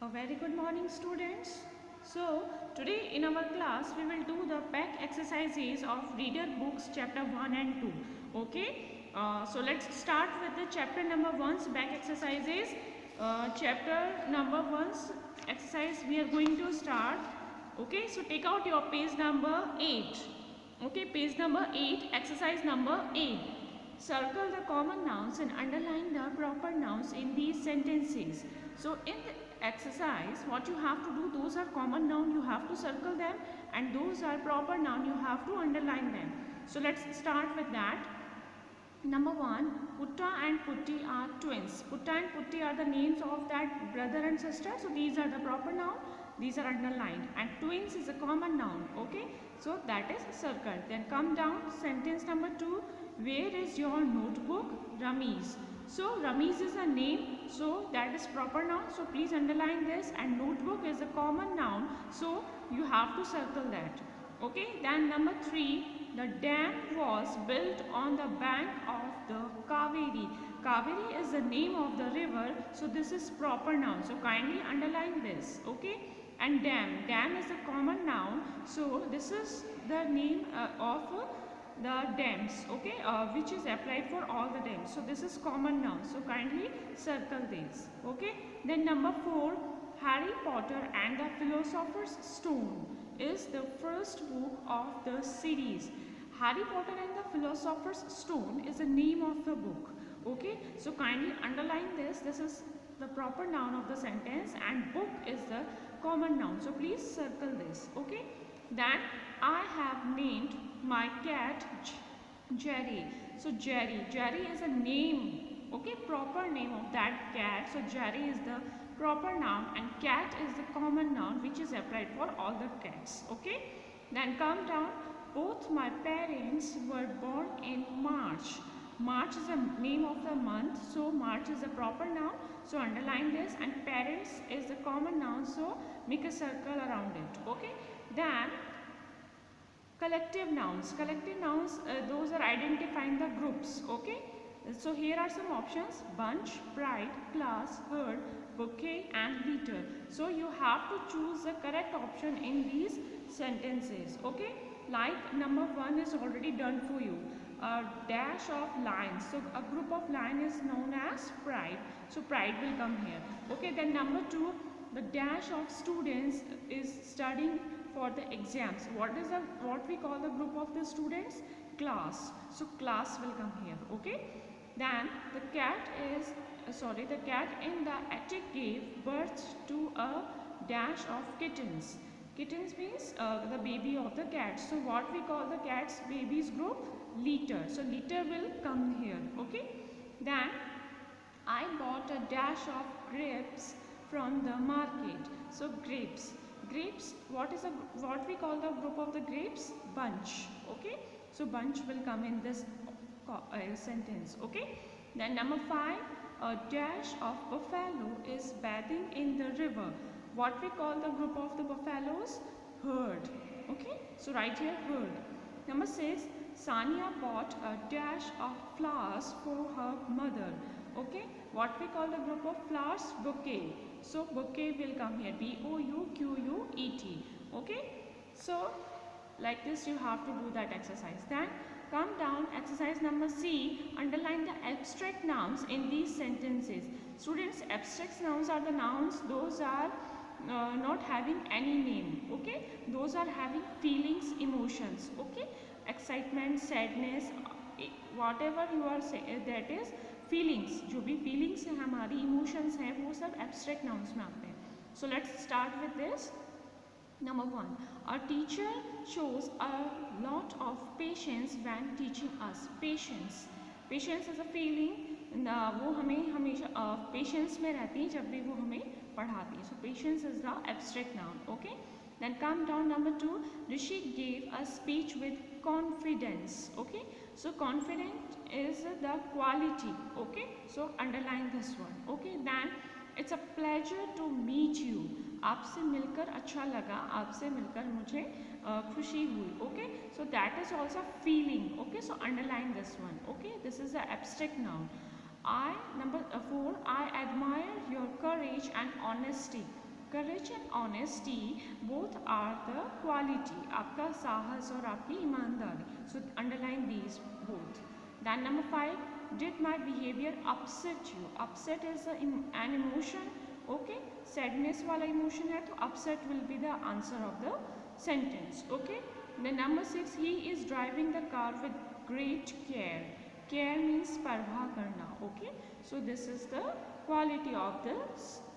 A very good morning, students. So today in our class we will do the back exercises of reader books chapter 1 and 2. Okay. So let's start with the chapter number 1's back exercises. Chapter number 1's exercise we are going to start. Okay. So take out your page number 8. Okay. Page number 8, exercise number 8. Circle the common nouns and underline the proper nouns in these sentences. So in the exercise, what you have to do, those are common noun, you have to circle them, and those are proper noun, you have to underline them. So let's start with that. Number 1, Putta and Putti are twins. Putta and Putti are the names of that brother and sister. So these are the proper noun, these are underlined, and twins is a common noun. Okay, so that is circled. Then come down, sentence number 2. Where is your notebook? Ramesh. So Ramesh is a name, so that is proper noun. So please underline this, and notebook is a common noun, so you have to circle that. Okay, then number 3, the dam was built on the bank of the Kaveri. Kaveri is the name of the river, so this is proper noun. So kindly underline this. Okay, and dam is a common noun, so this is the name of the dams, okay, which is applied for all the dams. So this is common noun, so kindly circle this. Okay, then number 4, Harry Potter and the Philosopher's Stone is the first book of the series. Harry Potter and the Philosopher's Stone is the name of the book. Okay, so kindly underline this. This is the proper noun of the sentence, and book is the common noun, so please circle this. Okay, then I have named my cat Jerry. So Jerry is a name, okay, proper name of that cat. So Jerry is the proper noun, and cat is the common noun which is applied for all the cats. Okay, then come down. Both my parents were born in March. March is the name of the month, so March is a proper noun, so underline this, and parents is the common noun, so make a circle around it. Okay, then collective nouns. Collective nouns, those are identifying the groups. Okay, so here are some options: bunch, pride, class, herd, bouquet, and litter. So you have to choose the correct option in these sentences. Okay, like number 1 is already done for you. A dash of lions. So a group of lion is known as pride. So pride will come here. Okay, then number 2, the dash of students is studying for the exams. What we call the group of the students? Class. So class will come here. Okay, then the cat in the attic gave birth to a dash of kittens. Kittens means the baby of the cat. So what we call the cat's babies group? Litter. So litter will come here. Okay, then I bought a dash of grapes from the market. So grapes, what we call the group of the grapes? Bunch. Okay, so bunch will come in this sentence. Okay, then number 5, a dash of buffalo is bathing in the river. What we call the group of the buffaloes? Herd. Okay, so right here, herd. Number 6, Sania bought a dash of flowers for her mother. Okay, what we call the group of flowers? Bouquet. So bouquet will come here, B-O-U-Q-U-E-T. Okay, so like this you have to do that exercise. Then come down, exercise number C, underline the abstract nouns in these sentences. Students, abstract nouns are the nouns, those are not having any name. Okay, those are having feelings, emotions. Okay, excitement, sadness, whatever you are saying, that is feelings. जो भी feelings हैं हमारी, emotions हैं, वो सब abstract nouns में आते हैं. So let's start with this. Number 1, our teacher shows a lot of patience when teaching us. Patience is a feeling, वो हमें हमेशा patience में रहती है जब भी वो हमें पढ़ाती है. So patience is the abstract noun. Okay, then come down. Number 2, Rishi gave a speech with confidence. Okay, so confident is the quality. Okay, so underline this one. Okay, then it's a pleasure to meet you. आपसे मिलकर अच्छा लगा, आपसे मिलकर मुझे खुशी हुई. Okay, so that is also feeling. Okay, so underline this one. Okay, this is the abstract noun. Number 4, I admire your courage and honesty. Courage and honesty both are the quality. आपका साहस और आपकी ईमानदारी. So underline these both. Then number 5. Did my behavior upset you? Upset is an emotion. Okay. Sadness वाला emotion है तो upset will be the answer of the sentence. Okay. Then number 6. He is driving the car with great care. Care means parvah karna. Okay. So this is the quality of the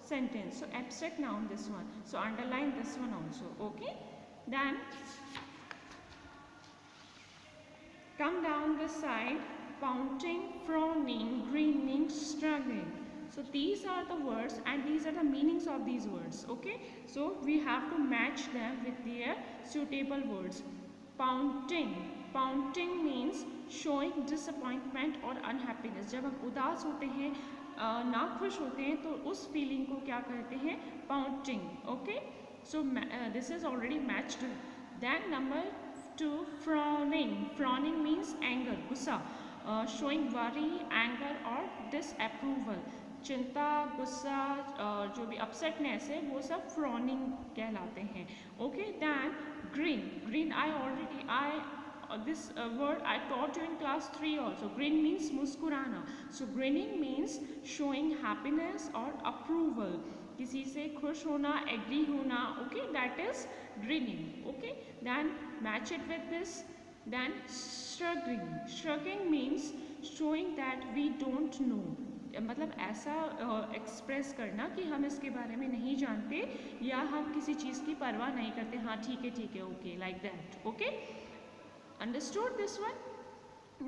sentence. So abstract noun this one. So underline this one also. Okay. Then come down this side. Pouting, frowning, grinning, struggling. So these are the words and these are the meanings of these words. Okay. So we have to match them with their suitable words. Pouting. Pouting means showing disappointment or unhappiness. जब हम उदास होते हैं ना खुश होते हैं तो उस फीलिंग को क्या कहते हैं? Pouting. Okay. So this is already matched. Then number 2 frowning. Frowning means anger, गुस्सा. शोइंग वरी, एंगर और डिसअप्रूवल. चिंता, गुस्सा, जो भी अपसेटनेस है वो सब फ्रॉनिंग कहलाते हैं. Okay. Then green. Green this word I taught you in class 3 also. Grin means मुस्कुराना. So grinning means showing happiness or approval. किसी से खुश होना, agree होना. Okay, that is grinning. Okay, then match it with this. Then shrugging. Shrugging means showing that we don't know. मतलब ऐसा express करना कि हम इसके बारे में नहीं जानते या हम किसी चीज़ की परवाह नहीं करते. हाँ ठीक है, okay, like that. Okay. Understood this one?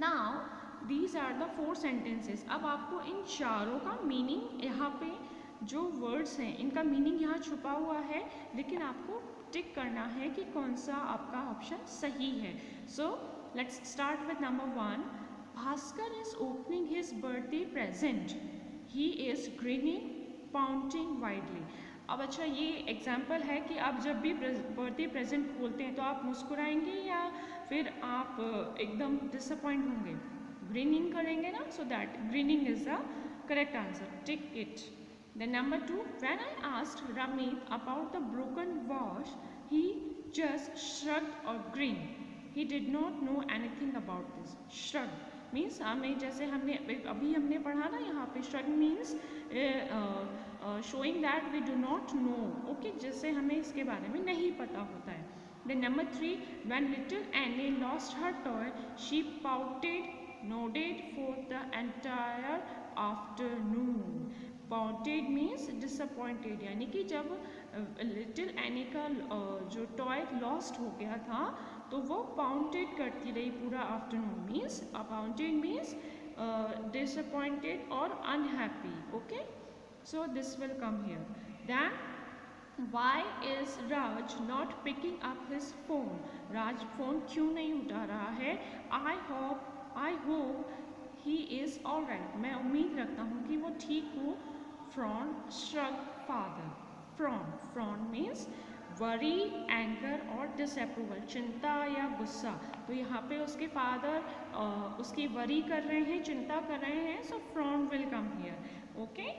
Now these are the 4 sentences. अब आपको इन चारों का मीनिंग, यहाँ पे जो वर्ड्स हैं इनका मीनिंग यहाँ छुपा हुआ है, लेकिन आपको टिक करना है कि कौन सा आपका ऑप्शन सही है. So let's start with number 1. Bhaskar is opening his birthday present. He is grinning, pouting widely. अब अच्छा, ये एग्जाम्पल है कि आप जब भी बर्थडे प्रेजेंट खोलते हैं तो आप मुस्कुराएंगे या फिर आप एकदम डिसअपॉइंट होंगे? ग्रीनिंग करेंगे ना. So that grinning is the correct answer. Tick it. Then number 2. When I asked Ramit about the broken vase he just shrugged और grinned. He did not know anything about this. Shrug means हमें, जैसे अभी हमने पढ़ा ना यहाँ पे, shrug means showing that we do not know. Okay, जिससे हमें इसके बारे में नहीं पता होता है. Then number 3, when little Annie lost her toy, she pouted, nodded for the entire afternoon. Pouted means disappointed. यानी कि जब little Annie का जो toy lost हो गया था तो वो pouted करती रही पूरा afternoon. Means pouted means disappointed or unhappy. Okay, so this will come here. Then Why is Raj not picking up his phone? Raj phone क्यों नहीं उठा रहा है? I hope he is alright. मैं उम्मीद रखता हूँ कि वो ठीक हो. Frown, shrug, father. Frown means worry, anger और disapproval. चिंता या गुस्सा. तो यहाँ पे उसके फादर उसकी वरी कर रहे हैं, चिंता कर रहे हैं. So frown will come here. Okay.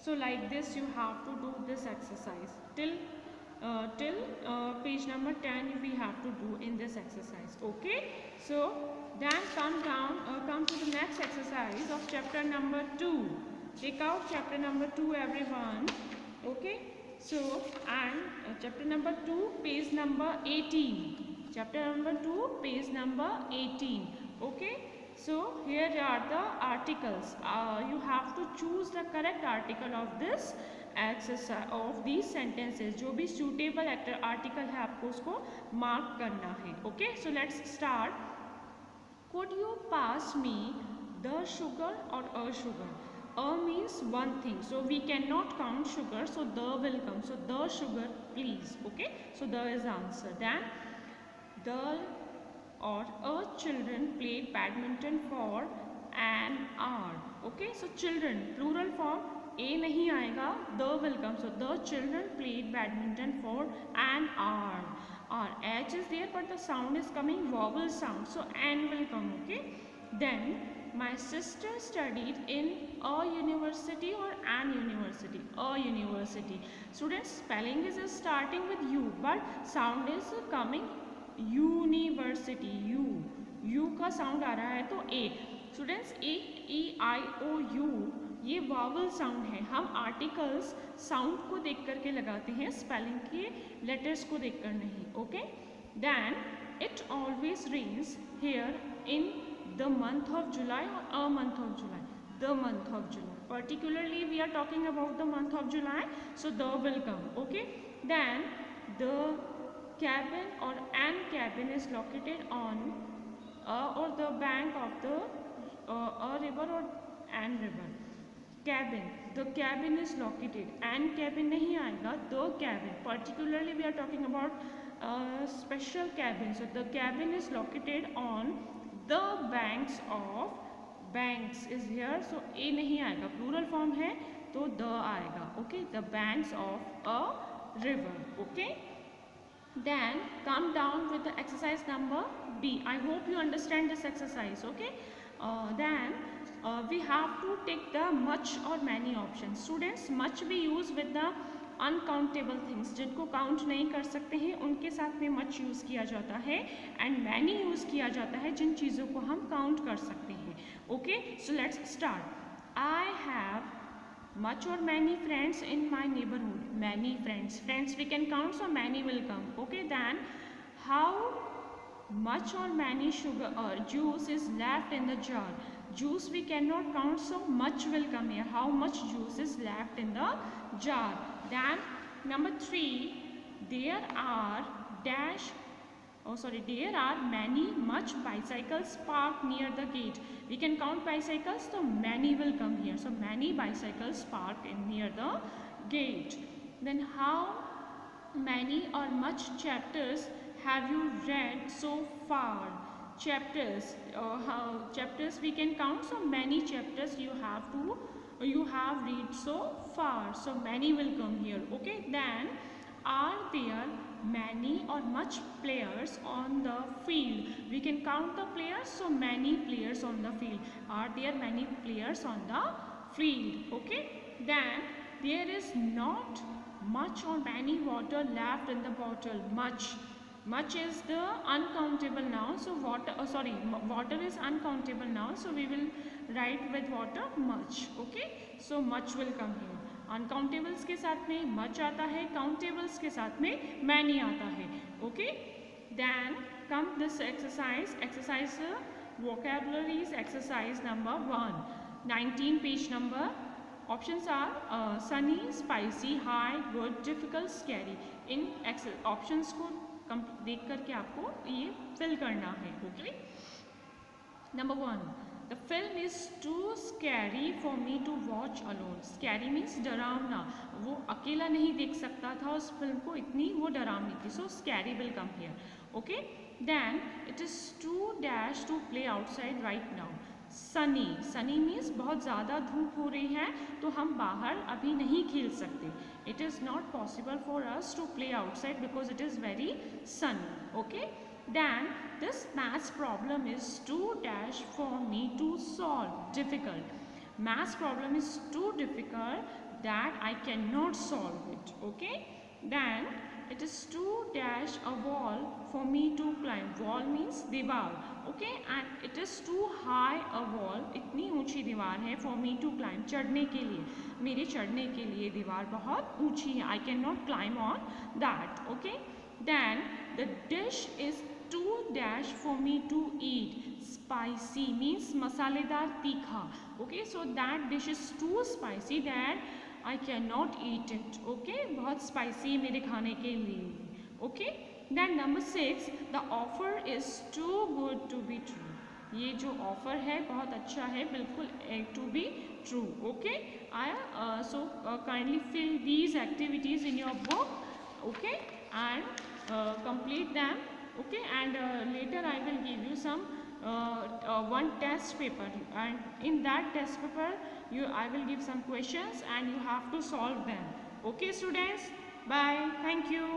So like this you have to do this exercise till page number 10 we have to do in this exercise. Okay. So then come to the next exercise of chapter number 2. Take out chapter number 2 everyone. Okay. So and chapter number 2 page number 18. Chapter number 2 page number 18. Okay. So here are the articles. You have to choose the correct article of this exercise of these sentences. जो भी suitable article है आपको उसको mark करना है. Okay, so let's start. Could you pass me the sugar or a sugar? A means one thing, so we cannot count sugar, so the will come. So the sugar, please. Okay, so the is the answer. Then the or a children played badminton for an hour. Okay, so children plural form, a नहीं आएगा, the will come. So the children played badminton for an hour. H is there but the sound is coming vowel sound, so an will come. Okay. Then My sister studied in a university or an university. A university. Students, spelling is starting with U, but sound is coming university. U का sound आ रहा है तो A. Students, E-I-O-U ये vowel sound है. हम articles sound को देख करके लगाते हैं, स्पेलिंग के लेटर्स को देखकर नहीं. Okay. Then it always rains here in the month of July or a month of July? The month of July. Particularly we are talking about the month of July, so the will come. Okay. Then the cabin or an cabin is located on or the bank of the a river or an river. Cabin. The cabin is located. An cabin नहीं आएगा. The cabin. Particularly we are talking about special cabin. So the cabin is located on the banks of, banks is here, so a नहीं आएगा, plural form है तो the आएगा. Okay, the banks of a river. Okay. Then come down with the exercise number B. I hope you understand this exercise. Okay. Then we have to take the much or many options. Students, much we use with the uncountable things, जिनको count नहीं कर सकते हैं उनके साथ में much use किया जाता है. एंड मैनी यूज़ किया जाता है जिन चीज़ों को हम काउंट कर सकते हैं. Okay. So let's start. I have much और many friends in my neighbourhood. Many friends. Friends we can count, so many will come. Okay. Then how much or many sugar or juice is left in the jar. Juice we cannot count, so much will come here. How much juice is left in the jar? Then number 3, there are dash, there are many much bicycles parked near the gate. We can count bicycles, so many will come here. So many bicycles parked near the gate. Then how many or much chapters have you read so far? Chapters, chapters we can count, so many chapters you have read so far, so many will come here. Okay. Then are there many or much players on the field? We can count the players, so many players on the field. Are there many players on the field? Okay. Then there is not much or many water left in the bottle. Much is the uncountable noun, so water is uncountable noun, so we will write with water much. Okay. So much will come here. Uncountables के साथ में much आता है, countables के साथ में many आता है. Okay. Then come this exercise vocabularies exercise number 1, 19 page number. Options are sunny, spicy, high, good, difficult, scary. In options को देख करके आपको ये फिल करना है. Okay. Number 1, the film is too scary for me to watch alone. Scary means डरावना. वो अकेला नहीं देख सकता था उस फिल्म को, इतनी वो डरावनी थी. So scary will come here. Okay. Then it is too dash to play outside right now. Sunny. Sunny means बहुत ज़्यादा धूप हो रही है तो हम बाहर अभी नहीं खेल सकते. It is not possible for us to play outside because it is very sunny. Okay. Then this maths problem is too dash for me to solve. Difficult. Maths problem is too difficult that I cannot solve it. Okay. Then it is too dash a wall for me to climb. Wall means दीवार. Okay. And it is too high a wall. इतनी ऊंची दीवार है for me to climb. चढ़ने के लिए, मेरे चढ़ने के लिए दीवार बहुत ऊंची है. I cannot climb on that. Okay. Then the dish is too dash for me to eat. Spicy means मसालेदार, तीखा. Okay. So that dish is too spicy that I cannot eat it. Okay. बहुत spicy मेरे खाने के लिए. Okay. Then number 6, the offer is too good to be true. ये जो offer है बहुत अच्छा है, बिल्कुल to be true. Okay. So kindly fill these activities in your book. Okay. And complete them. Okay. And later I will give you some one test paper, and in that test paper I will give some questions and you have to solve them. Okay students. Bye. Thank you.